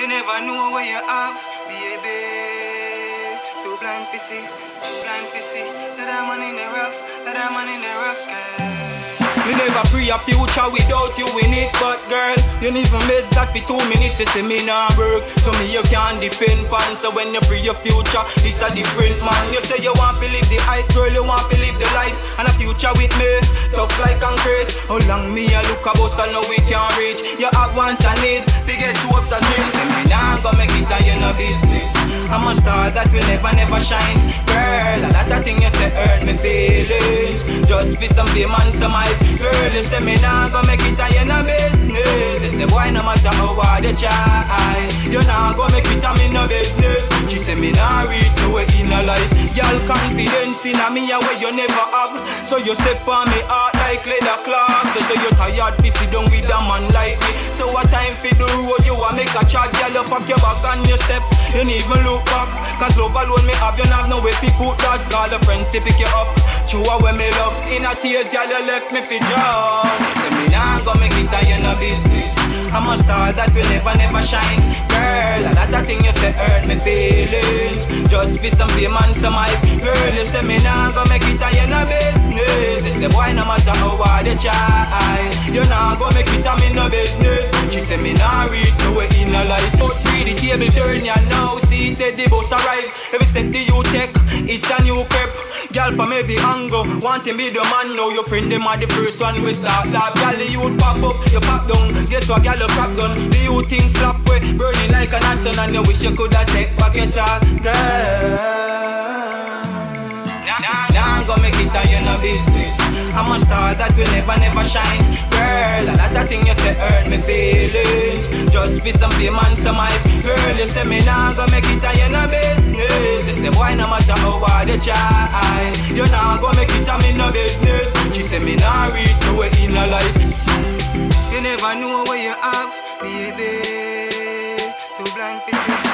You never know where you have, baby. Too blind to see, too blind to see. That man in the rough, that man in the rough, girl. Me never free a future without you in it, but girl, you need even meds that for 2 minutes, you say me nah work. So me you can't depend on, so when you free your future, it's a different man. You say you want to live the hype, girl, you want to live the life, and a future with me, tough like concrete. How long me a look a bust and know we can't reach. You have wants and needs, we get two ups and dreams. Say me nah go make it and you no business. I'm a star that will never shine. Girl, a lot of things you say hurt me feelings. Just be some demon, some hype. Girl, you say me nah go make it and you no business. You say boy, no matter how hard you try, you nah go make it and me no business. She say me nah reach nowhere in her life. Y'all confidence in me a way you never have. So you step on me heart like leather clogs. So you tired to sit down with a man like me. So what time for the road you a make a chat. Y'all you pack your bag and you step. You need even look back. Cause love alone me have. You have no way to put that. Call a friend to pick you up. True when me love. In a tears girl you left me for drown. Say me nah go make it and you no business. I'm a star that will never shine. Girl, a lot of things you say hurt me feelings. Just be some demon, some hype. Girl, you say me nah go make it and you no business. You say boy, no matter how hard you try, you nah go make it and me no business. She say me nah reach nowhere in her life. But read the table turn ya now, see that the boss arrive. Every step that you take, it's a new prep. Girl from every angle, want to be the man now. Your friend them are the first one we start laugh. Girl, the youth pop up, you pop down. Guess what, girl, you crap done. The youth thing slap way, burning like an hot sun. And you wish you coulda take back your talk, girl. Nah, go make it and you no business. I'm a star that will never shine. Girl, a lot of things you say hurt me feelings. Just be some demon, some hype. Girl, you say me nah go make it and you no business. You say boy, no matter how hard you try, you nah go make it and me no business. She say me nah reach nowhere in her life. You never know where you have, baby. Too blind to see.